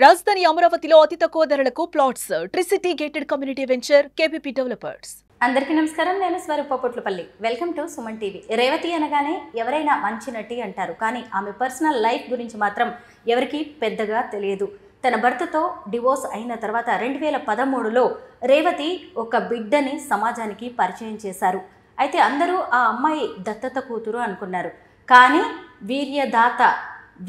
రాజధాని అమరావతిలో అతి తక్కువ ధరలకు plots Tricity gated community venture KPP developers. అందరికీ నమస్కారం. నేను Swaroopa Potlapalli. Welcome to Suman TV. Revathi అనగానే ఎవరైనా మంచి నటి అంటారు, కానీ ఆమె పర్సనల్ లైఫ్ గురించి మాత్రం ఎవరికి పెద్దగా తెలియదు. తన భర్తతో డివోర్స్ అయిన తర్వాత 2013లో రేవతి ఒక బిడ్డని సమాజానికి పరిచయం చేశారు. అయితే అందరూ ఆ అమ్మాయి దత్తత కూతురు అనుకున్నారు. కానీ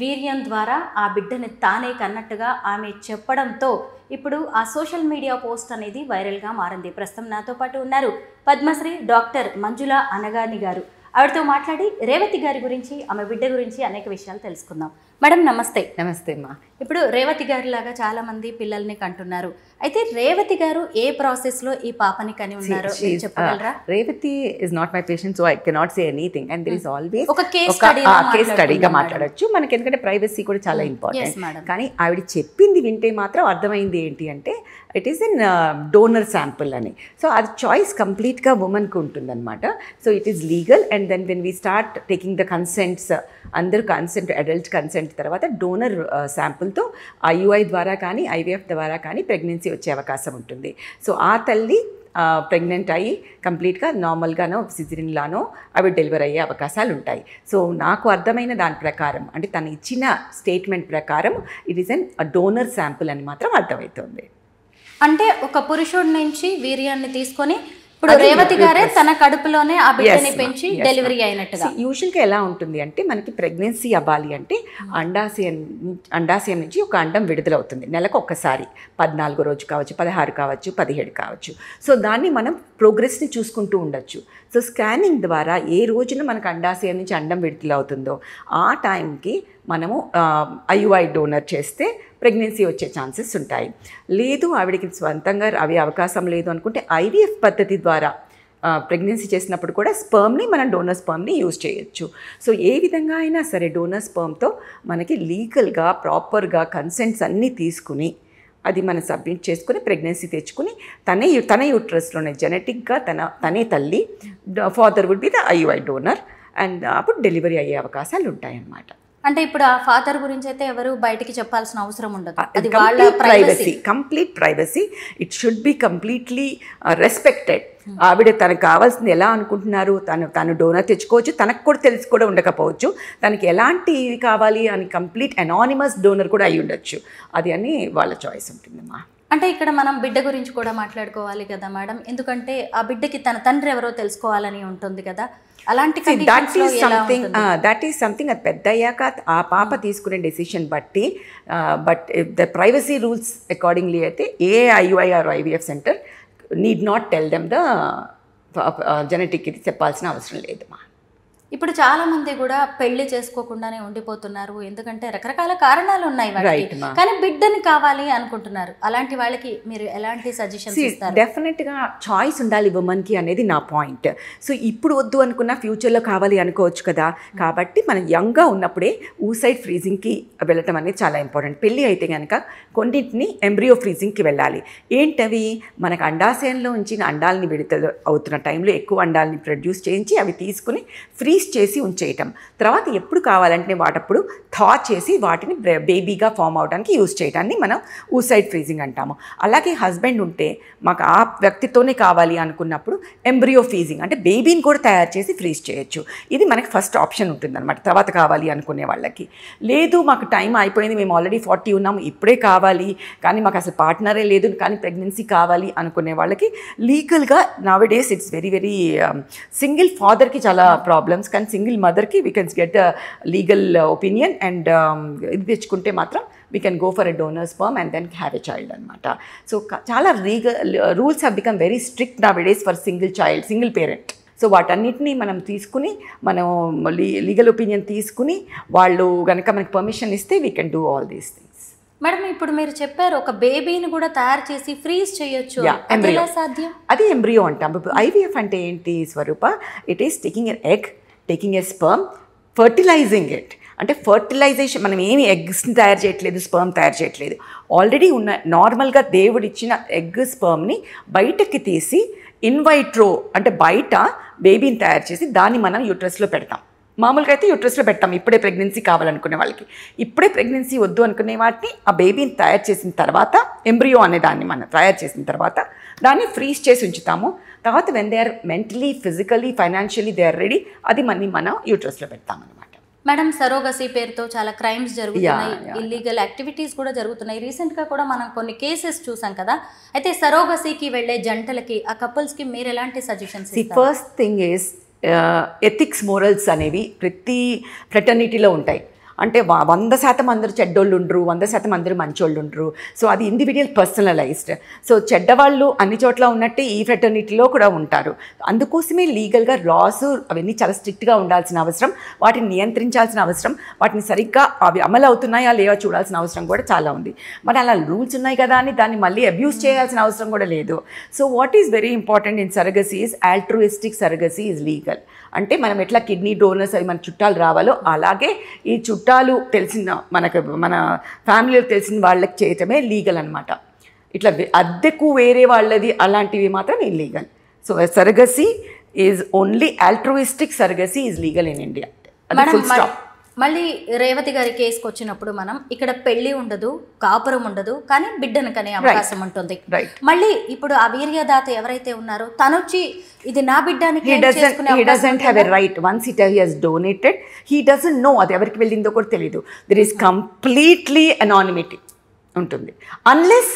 వీర్యం ద్వారా ఆ బిడ్డని తానే కన్నట్టుగా ఆమె చెప్పడంతో ఇప్పుడు ఆ సోషల్ మీడియా పోస్ట్ అనేది వైరల్గా మారింది. ప్రస్తుతం నాతో పాటు ఉన్నారు పద్మశ్రీ డాక్టర్ మంజుల అనగాని గారు. ఆవిడతో మాట్లాడి రేవతి గారి గురించి, ఆమె బిడ్డ గురించి అనేక విషయాలు తెలుసుకుందాం. మేడం నమస్తే. నమస్తే అమ్మా. ఇప్పుడు రేవతి గారి లాగా చాలా మంది పిల్లల్ని కంటున్నారు. అయితే రేవతి గారు ఏ ప్రాసెస్ లో ఈ పాపని కని ఉన్నారో చెప్పగలరా? Revathi is not my patient, so I cannot say anything. And there is always ఒక కేస్ స్టడీగా మాట్లాడచ్చు మనకి, ఎందుకంటే ప్రైవసీ కూడా చాలా ఇంపార్టెంట్. కానీ ఆవిడ చెప్పింది వింటే మాత్రం అర్థమైంది ఏంటి అంటే it is in donor sample అని. సో అది చాయిస్ కంప్లీట్గా ఉమెన్కి ఉంటుందన్నమాట. So it is legal. And then when we start taking the consents, అందరూ కన్సెంట్, అడల్ట్ కన్సెంట్ తర్వాత డోనర్ శాంపుల్తో ఐయుఐ ద్వారా కానీ ఐవీఎఫ్ ద్వారా కానీ ప్రెగ్నెన్సీ వచ్చే అవకాశం ఉంటుంది. సో ఆ తల్లి ప్రెగ్నెంట్ అయ్యి కంప్లీట్గా నార్మల్గానో సిజరీన్లానో అవి డెలివరీ అయ్యే అవకాశాలు ఉంటాయి. సో నాకు అర్థమైన దాని ప్రకారం, అంటే తను ఇచ్చిన స్టేట్మెంట్ ప్రకారం it is an donor sample అని మాత్రం అర్థమవుతుంది. అంటే ఒక పురుషుడి నుంచి వీర్యాన్ని తీసుకొని ఇప్పుడు రేవతి గారే తన కడుపులోనే ఆ బిడ్డని పెంచి డెలివరీ అయినట్టుగా. యూజువల్గా ఎలా ఉంటుంది అంటే మనకి ప్రెగ్నెన్సీ అవ్వాలి అంటే అండాశయం నుంచి ఒక అండం విడుదలవుతుంది నెలకు ఒక్కసారి. 14వ రోజు కావచ్చు, 16 కావచ్చు, 17 కావచ్చు. సో దాన్ని మనం ప్రోగ్రెస్ని చూసుకుంటూ ఉండొచ్చు. సో స్కానింగ్ ద్వారా ఏ రోజున మనకు అండాశయం నుంచి అండం విడుదలవుతుందో ఆ టైంకి మనము ఐయుఐ డోనర్ చేస్తే ప్రెగ్నెన్సీ వచ్చే ఛాన్సెస్ ఉంటాయి. లేదు ఆవిడకి స్వంతంగా అవి అవకాశం లేదు అనుకుంటే ఐవీఎఫ్ పద్ధతి ద్వారా ప్రెగ్నెన్సీ చేసినప్పుడు కూడా స్పర్మ్ని, మనం డోనర్ స్పర్మ్ని యూజ్ చేయొచ్చు. సో ఏ విధంగా అయినా సరే డోనర్ స్పర్మ్తో మనకి లీగల్గా ప్రాపర్గా కన్సెంట్స్ అన్నీ తీసుకుని అది మనం సబ్మిట్ చేసుకుని ప్రెగ్నెన్సీ తెచ్చుకుని తన యూట్రస్లోనే జెనెటిక్గా తనే తల్లి, father would be the IUI donor. And అప్పుడు డెలివరీ అయ్యే అవకాశాలు ఉంటాయన్నమాట. అంటే ఇప్పుడు ఆ ఫాదర్ గురించి అయితే ఎవరు బయటికి చెప్పాల్సిన అవసరం ఉండదు. అది complete privacy. It should be completely respected. ఆవిడ తనకు కావాల్సింది ఎలా అనుకుంటున్నారు, తను డోనర్ తెచ్చుకోవచ్చు, తనకు కూడా తెలిసి కూడా ఉండకపోవచ్చు, తనకి ఎలాంటి కావాలి అని కంప్లీట్ అనానిమస్ డోనర్ కూడా అయి ఉండొచ్చు. అది అని వాళ్ళ చాయిస్ ఉంటుందమ్మా. అంటే ఇక్కడ మనం బిడ్డ గురించి కూడా మాట్లాడుకోవాలి కదా మేడం, ఎందుకంటే ఆ బిడ్డకి తన తండ్రి ఎవరో తెలుసుకోవాలని ఉంటుంది కదా. అలాంటి దట్ ఈస్ సంథింగ్ అది పెద్ద అయ్యాక ఆ పాప తీసుకునే డెసిషన్ బట్టి, but the privacy rules accordingly అయితే a IUI or IVF centre need not tell them the genetic ఇది చెప్పాల్సిన అవసరం లేదమ్మా. ఇప్పుడు చాలా మంది కూడా పెళ్లి చేసుకోకుండానే ఉండిపోతున్నారు, ఎందుకంటే రకరకాల కారణాలు ఉన్నాయి వాటికి, కానీ బిడ్డని కావాలి అనుకుంటున్నారు. అలాంటి వాళ్ళకి మీరు ఎలాంటి సజెషన్స్ ఇస్తారు? డెఫినెట్గా చాయిస్ ఉండాలి ఉమెన్కి అనేది నా పాయింట్. సో ఇప్పుడు వద్దు అనుకున్న ఫ్యూచర్లో కావాలి అనుకోవచ్చు కదా. కాబట్టి మనం యంగ్గా ఉన్నప్పుడే ఊసైడ్ ఫ్రీజింగ్కి వెళ్ళటం అనేది చాలా ఇంపార్టెంట్. పెళ్ళి అయితే కనుక కొన్నింటిని ఎంబ్రియో ఫ్రీజింగ్కి వెళ్ళాలి. ఏంటవి? మనకు అండాశయంలో ఉంచిన అండాలని విడుదల అవుతున్న టైంలో ఎక్కువ అండాలని ప్రొడ్యూస్ చేయించి అవి తీసుకుని ఫ్రీజ్ చేసి ఉంచేయటం. తర్వాత ఎప్పుడు కావాలంటే వాటప్పుడు థా చేసి వాటిని బేబీగా ఫామ్ అవడానికి యూజ్ చేయడాన్ని మనం ఊసైడ్ ఫ్రీజింగ్ అంటాము. అలాగే హస్బెండ్ ఉంటే మాకు ఆ వ్యక్తితోనే కావాలి అనుకున్నప్పుడు ఎంబ్రియో ఫ్రీజింగ్, అంటే బేబీని కూడా తయారు చేసి ఫ్రీజ్ చేయొచ్చు. ఇది మనకి ఫస్ట్ ఆప్షన్ ఉంటుందన్నమాట తర్వాత కావాలి అనుకునే వాళ్ళకి. లేదు మాకు టైం అయిపోయింది, మేము ఆల్రెడీ 40 ఉన్నాము, ఇప్పుడే కావాలి, కానీ మాకు అసలు పార్ట్నరే లేదు, కానీ ప్రెగ్నెన్సీ కావాలి అనుకునే వాళ్ళకి లీగల్గా nowadays it's very very single ఫాదర్కి చాలా ప్రాబ్లమ్స్, కానీ సింగిల్ మదర్కి we can get a legal opinion. And ఇది తెచ్చుకుంటే మాత్రం we can go for a donor sperm and then have a child అనమాట. సో చాలా rules have become very strict nowadays for single parent. So వాటన్నిటినీ మనం తీసుకుని మనం లీగల్ ఒపీనియన్ తీసుకుని వాళ్ళు కనుక మనకి పర్మిషన్ ఇస్తే we can do all these things. Madam ఇప్పుడు మీరు చెప్పారు ఒక బేబీని కూడా తయారు చేసి ఫ్రీజ్ చేయొచ్చు, సాధ్యం? అది ఎంబ్రియో అంటాం. ఐవీఎఫ్ అంటే ఏంటి Swaroopa? It is taking an egg, taking a sperm, fertilising it. అంటే ఫర్టిలైజేషన్, మనం ఏమి ఎగ్స్ని తయారు చేయట్లేదు, స్పర్మ్ తయారు చేయట్లేదు. ఆల్రెడీ ఉన్న నార్మల్గా దేవుడిచ్చిన ఎగ్ స్పర్మ్ని బయటకి తీసి ఇన్వైట్రో అంటే బయట బేబీని తయారు చేసి దాన్ని మనం యూట్రస్లో పెడతాం. మామూలుగా అయితే యూట్రస్లో పెడతాం ఇప్పుడే ప్రెగ్నెన్సీ కావాలనుకునే వాళ్ళకి. ఇప్పుడే ప్రెగ్నెన్సీ వద్దు అనుకునే వాటిని ఆ బేబీని తయారు చేసిన తర్వాత, ఎంబ్రియో అనే దాన్ని మనం తయారు చేసిన తర్వాత దాన్ని ఫ్రీజ్ చేసి ఉంచుతాము. తర్వాత when they are mentally, physically, financially they are ready, అది మనం యూట్రస్లో పెడతామన్నమాట. మేడం, సరోగసీ పేరుతో చాలా క్రైమ్స్ జరుగుతున్నాయి, ఇల్లీగల్ యాక్టివిటీస్ కూడా జరుగుతున్నాయి. రీసెంట్గా కూడా మనం కొన్ని కేసెస్ చూసాం కదా. అయితే సరోగసీకి వెళ్ళే జంటలకి, ఆ కపుల్స్కి మీరు ఎలాంటి సజెషన్స్ ఇస్తారు? First thing is ethics, morals అనేవి ప్రతి ఫ్రెటర్నిటీలో ఉంటాయి. అంటే 100% అందరూ చెడ్డోళ్ళు ఉండరు, 100% అందరూ మంచోళ్ళు ఉండరు. సో అది ఇండివిజువల్, పర్సనలైజ్డ్. సో చెడ్డవాళ్ళు అన్ని చోట్ల ఉన్నట్టే ఈ ఫ్రెటర్నిటీలో కూడా ఉంటారు. అందుకోసమే లీగల్గా లాస్ అవన్నీ చాలా స్ట్రిక్ట్గా ఉండాల్సిన అవసరం, వాటిని నియంత్రించాల్సిన అవసరం, వాటిని సరిగ్గా అవి అమలు అవుతున్నాయా లేవా చూడాల్సిన అవసరం కూడా చాలా ఉంది. మరి అలా రూల్స్ ఉన్నాయి కదా అని దాన్ని మళ్ళీ అబ్యూస్ చేయాల్సిన అవసరం కూడా లేదు. So what is very important in surrogacy is altruistic surrogacy is legal. అంటే మనం ఎట్లా కిడ్నీ డోనర్స్ అవి మన చుట్టాలు రావాలో అలాగే ఈ చుట్టాలు తెలిసిన మన ఫ్యామిలీలో తెలిసిన వాళ్ళకి చేయటమే లీగల్ అనమాట. ఇట్లా అద్దెకు వేరే వాళ్ళది అలాంటివి మాత్రం illegal. So surrogacy is only altruistic surrogacy is legal in India. Full stop. మళ్ళీ రేవతి గారి కేసుకు వచ్చినప్పుడు మనం ఇక్కడ పెళ్లి ఉండదు, కాపురం ఉండదు, కానీ బిడ్డను కనే అవకాశం ఉంటుంది. మళ్ళీ ఇప్పుడు ఆ వీర్యదాత ఎవరైతే ఉన్నారో తనొచ్చి ఇది నా బిడ్డ అని he doesn't have a right. Once he has donated, he doesn't know అది ఎవరికి వెళ్ళిందో కూడా తెలియదు. There is completely anonymity ఉంటుంది. Unless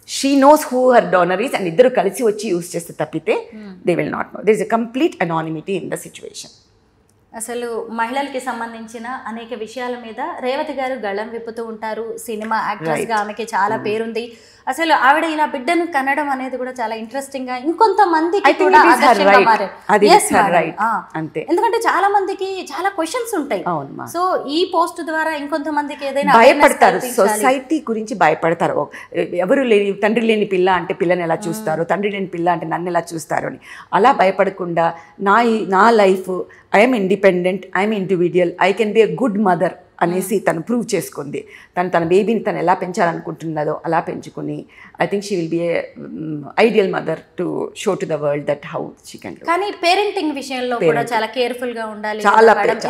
she knows who her donor is and ఇద్దరు కలిసి వచ్చి యూజ్ చేస్తే తప్పితే they will not know. There is a complete anonymity in the situation. అసలు మహిళలకి సంబంధించిన అనేక విషయాల మీద రేవతి గారు గళం విప్పుతూ ఉంటారు. సినిమా యాక్ట్రెస్గా ఆమెకి చాలా పేరుంది. అసలు ఆవిడ ఇలా బిడ్డను కనడం అనేది కూడా చాలా ఇంట్రెస్టింగ్ గా ఇంకొంతమందికి కూడా ఆదర్శంగా మారారు. ఎందుకంటే చాలా మందికి చాలా క్వశ్చన్స్ ఉంటాయి. సో ఈ పోస్ట్ ద్వారా ఇంకొంతమందికి ఏదైనా భయపడతారు, సొసైటీ గురించి భయపడతారు. ఎవరు లేని తండ్రి లేని పిల్ల అంటే పిల్లని ఎలా చూస్తారు, తండ్రి లేని పిల్ల అంటే నన్ను ఎలా చూస్తారు అని అలా భయపడకుండా నా life, I'm independent, I'm individual, I can be a good mother అనేసి తను ప్రూవ్ చేసుకుంది. తన బేబీని తను ఎలా పెంచాలనుకుంటున్నదో అలా పెంచుకుని I think she will be A ideal mother to show to the world that how she can do. కానీ పేరెంటింగ్ విషయంలో కూడా చాలా కేర్ఫుల్ గా ఉండాలి.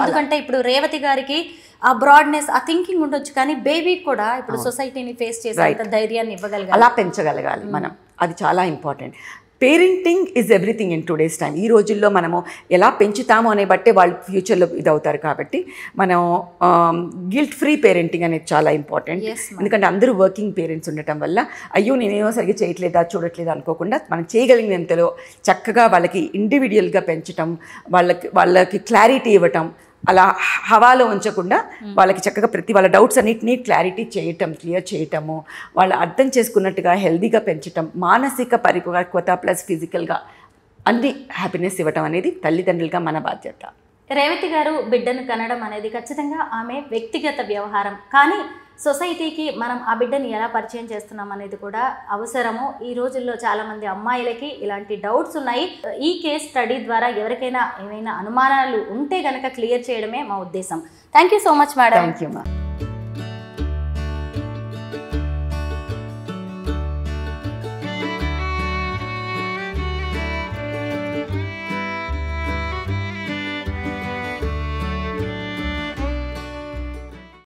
ఎందుకంటే ఇప్పుడు రేవతి గారికి ఆ బ్రాడ్నెస్, ఆ థింకింగ్ ఉండొచ్చు, కానీ బేబీకి కూడా ఇప్పుడు సొసైటీని ఫేస్ చేసే ధైర్యాన్ని ఇవ్వగలగాలి, అలా పెంచగలగాలి మనం. అది చాలా important. Parenting is everything in today's time. ఈ రోజుల్లో మనము ఎలా పెంచుతాము అనే బట్టే వాళ్ళు ఫ్యూచర్లో ఇదవుతారు. కాబట్టి మనం గిల్ట్ ఫ్రీ పేరెంటింగ్ అనేది చాలా ఇంపార్టెంట్. ఎందుకంటే అందరూ వర్కింగ్ పేరెంట్స్ ఉండటం వల్ల అయ్యో నేనేమో సరిగ్గా చేయట్లేదా చూడట్లేదా అనుకోకుండా మనం చేయగలిగినంతలో చక్కగా వాళ్ళకి ఇండివిజువల్గా పెంచటం, వాళ్ళకి క్లారిటీ ఇవ్వటం, అలా హవాలో ఉంచకుండా వాళ్ళకి చక్కగా వాళ్ళ డౌట్స్ అన్నిటినీ క్లియర్ చేయటము, వాళ్ళు అర్థం చేసుకున్నట్టుగా హెల్దీగా పెంచటం, మానసిక పరిపక్వత ప్లస్ ఫిజికల్గా అన్ని హ్యాపీనెస్ ఇవ్వటం అనేది తల్లిదండ్రులుగా మన బాధ్యత. రేవతి గారు బిడ్డను కనడం అనేది ఖచ్చితంగా ఆమె వ్యక్తిగత వ్యవహారం, కానీ సొసైటీకి మనం ఆ బిడ్డని ఎలా పరిచయం చేస్తున్నాం అనేది కూడా అవసరము. ఈ రోజుల్లో చాలామంది అమ్మాయిలకి ఇలాంటి డౌట్స్ ఉన్నాయి. ఈ కేస్ స్టడీ ద్వారా ఎవరికైనా ఏమైనా అనుమానాలు ఉంటే కనుక క్లియర్ చేయడమే మా ఉద్దేశం. Thank you so much madam. Thank you మా.